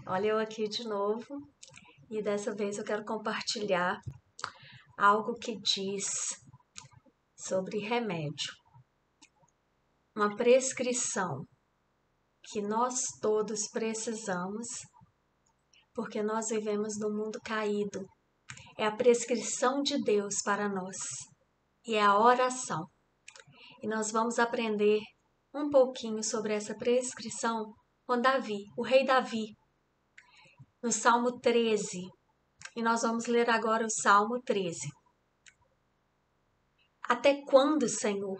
Olha eu aqui de novo e dessa vez eu quero compartilhar algo que diz sobre remédio. Uma prescrição que nós todos precisamos, porque nós vivemos num mundo caído. É a prescrição de Deus para nós e é a oração. E nós vamos aprender um pouquinho sobre essa prescrição com Davi, o rei Davi, no Salmo 13. E nós vamos ler agora o Salmo 13. Até quando, Senhor,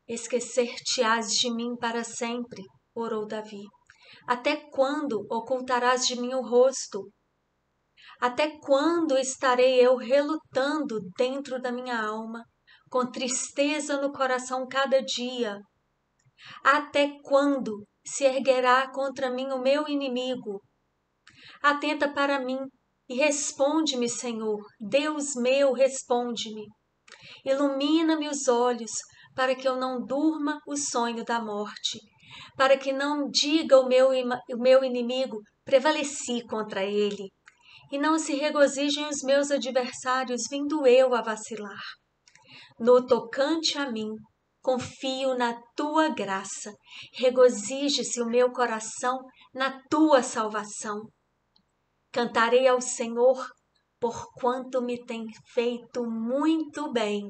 esquecer-te-ás de mim para sempre? Orou Davi. Até quando ocultarás de mim o rosto? Até quando estarei eu relutando dentro da minha alma, com tristeza no coração cada dia? Até quando se erguerá contra mim o meu inimigo? Atenta para mim e responde-me, Senhor. Deus meu, responde-me. Ilumina-me os olhos, para que eu não durma o sonho da morte, para que não diga o meu inimigo, prevaleci contra ele, e não se regozijem os meus adversários, vindo eu a vacilar. No tocante a mim, confio na tua graça, regozije-se o meu coração na tua salvação. Cantarei ao Senhor, porquanto me tem feito muito bem.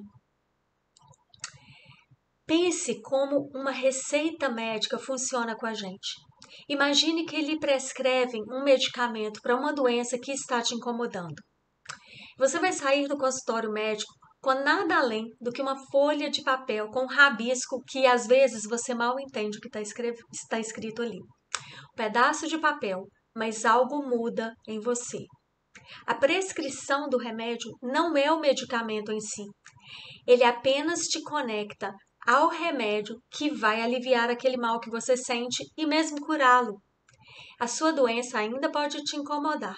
Pense como uma receita médica funciona com a gente. Imagine que lhe prescrevem um medicamento para uma doença que está te incomodando. Você vai sair do consultório médico com nada além do que uma folha de papel com um rabisco que às vezes você mal entende o que está escrito ali. Um pedaço de papel, mas algo muda em você. A prescrição do remédio não é o medicamento em si. Ele apenas te conecta ao remédio que vai aliviar aquele mal que você sente e mesmo curá-lo. A sua doença ainda pode te incomodar,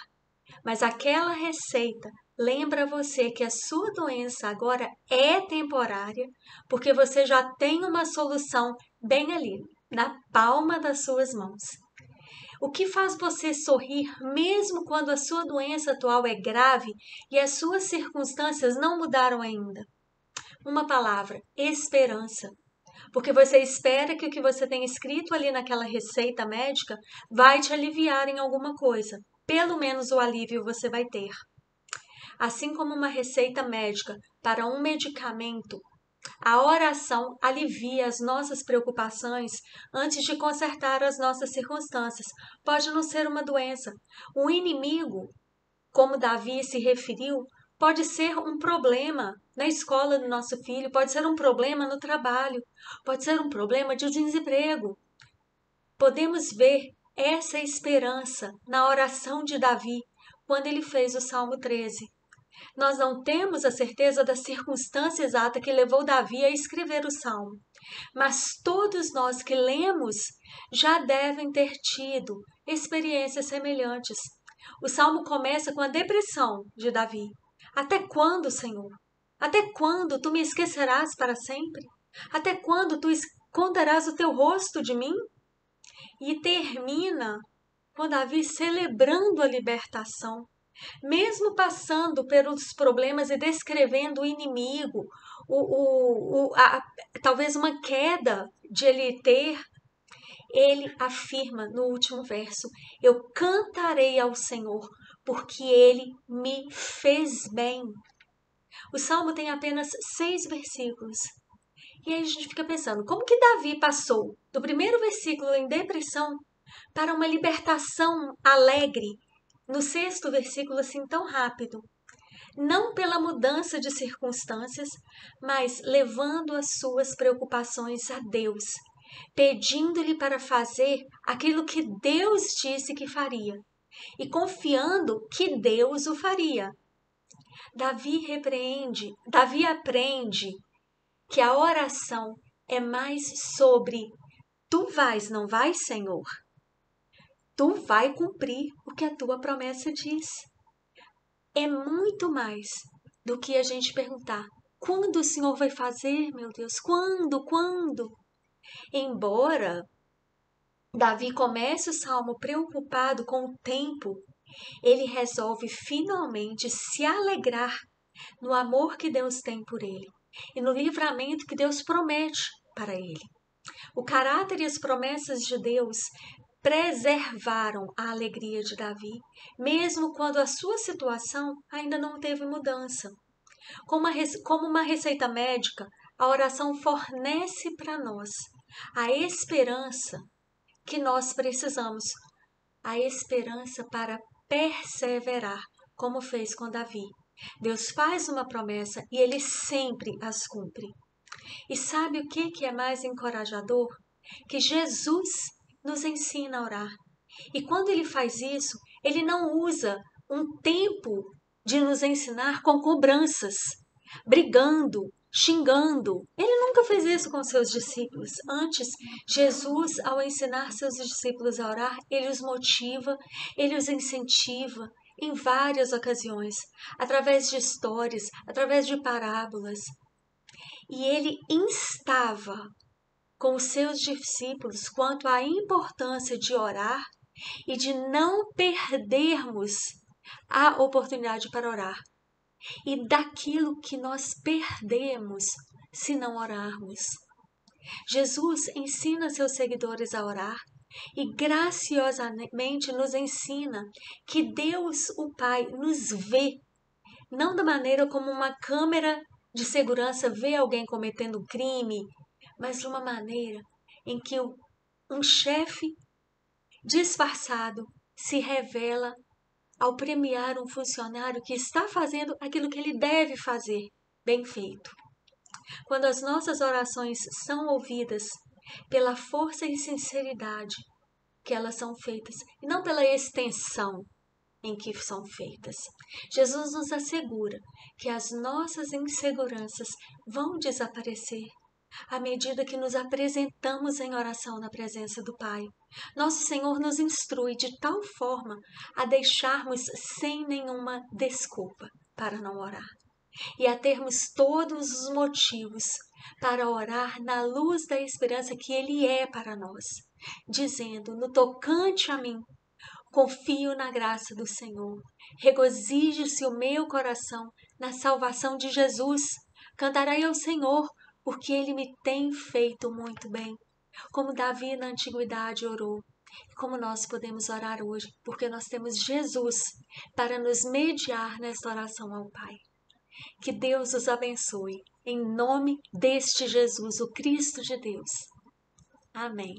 mas aquela receita lembra você que a sua doença agora é temporária, porque você já tem uma solução bem ali, na palma das suas mãos. O que faz você sorrir mesmo quando a sua doença atual é grave e as suas circunstâncias não mudaram ainda? Uma palavra: esperança. Porque você espera que o que você tem escrito ali naquela receita médica vai te aliviar em alguma coisa. Pelo menos o alívio você vai ter. Assim como uma receita médica para um medicamento, a oração alivia as nossas preocupações antes de consertar as nossas circunstâncias. Pode não ser uma doença. O inimigo, como Davi se referiu, pode ser um problema na escola do nosso filho, pode ser um problema no trabalho, pode ser um problema de desemprego. Podemos ver essa esperança na oração de Davi, quando ele fez o Salmo 13. Nós não temos a certeza da circunstância exata que levou Davi a escrever o Salmo, mas todos nós que lemos já devem ter tido experiências semelhantes. O Salmo começa com a depressão de Davi. Até quando, Senhor? Até quando tu me esquecerás para sempre? Até quando tu esconderás o teu rosto de mim? E termina com Davi celebrando a libertação. Mesmo passando pelos problemas e descrevendo o inimigo, talvez uma queda de ele ter, ele afirma no último verso: eu cantarei ao Senhor, porque ele me fez bem. O Salmo tem apenas 6 versículos. E aí a gente fica pensando, como que Davi passou do primeiro versículo em depressão para uma libertação alegre no 6º versículo assim tão rápido? Não pela mudança de circunstâncias, mas levando as suas preocupações a Deus, pedindo-lhe para fazer aquilo que Deus disse que faria e confiando que Deus o faria. Davi aprende que a oração é mais sobre tu vais, não vais, Senhor? Tu vai cumprir o que a tua promessa diz. É muito mais do que a gente perguntar: quando o Senhor vai fazer, meu Deus? Quando? Embora Davi começa o salmo preocupado com o tempo. Ele resolve finalmente se alegrar no amor que Deus tem por ele e no livramento que Deus promete para ele. O caráter e as promessas de Deus preservaram a alegria de Davi, mesmo quando a sua situação ainda não teve mudança. Como uma receita médica, a oração fornece para nós a esperança que nós precisamos, a esperança para perseverar, como fez com Davi. Deus faz uma promessa e ele sempre as cumpre. E sabe o que é mais encorajador? Que Jesus nos ensina a orar. E quando ele faz isso, ele não usa um tempo de nos ensinar com cobranças, brigando, xingando. Ele nunca fez isso com seus discípulos. Antes, Jesus, ao ensinar seus discípulos a orar, ele os motiva, ele os incentiva em várias ocasiões, através de histórias, através de parábolas. E ele instava com os seus discípulos quanto à importância de orar e de não perdermos a oportunidade para orar. E daquilo que nós perdemos se não orarmos. Jesus ensina seus seguidores a orar e graciosamente nos ensina que Deus, o Pai, nos vê, não da maneira como uma câmera de segurança vê alguém cometendo crime, mas de uma maneira em que um chefe disfarçado se revela ao premiar um funcionário que está fazendo aquilo que ele deve fazer, bem feito. Quando as nossas orações são ouvidas pela força e sinceridade que elas são feitas, e não pela extensão em que são feitas, Jesus nos assegura que as nossas inseguranças vão desaparecer à medida que nos apresentamos em oração na presença do Pai. Nosso Senhor nos instrui de tal forma a deixarmos sem nenhuma desculpa para não orar e a termos todos os motivos para orar na luz da esperança que Ele é para nós, dizendo: no tocante a mim, confio na graça do Senhor, regozije-se o meu coração na salvação de Jesus, cantarei ao Senhor, porque Ele me tem feito muito bem. Como Davi na antiguidade orou, como nós podemos orar hoje, porque nós temos Jesus para nos mediar nesta oração ao Pai. Que Deus os abençoe, em nome deste Jesus, o Cristo de Deus. Amém.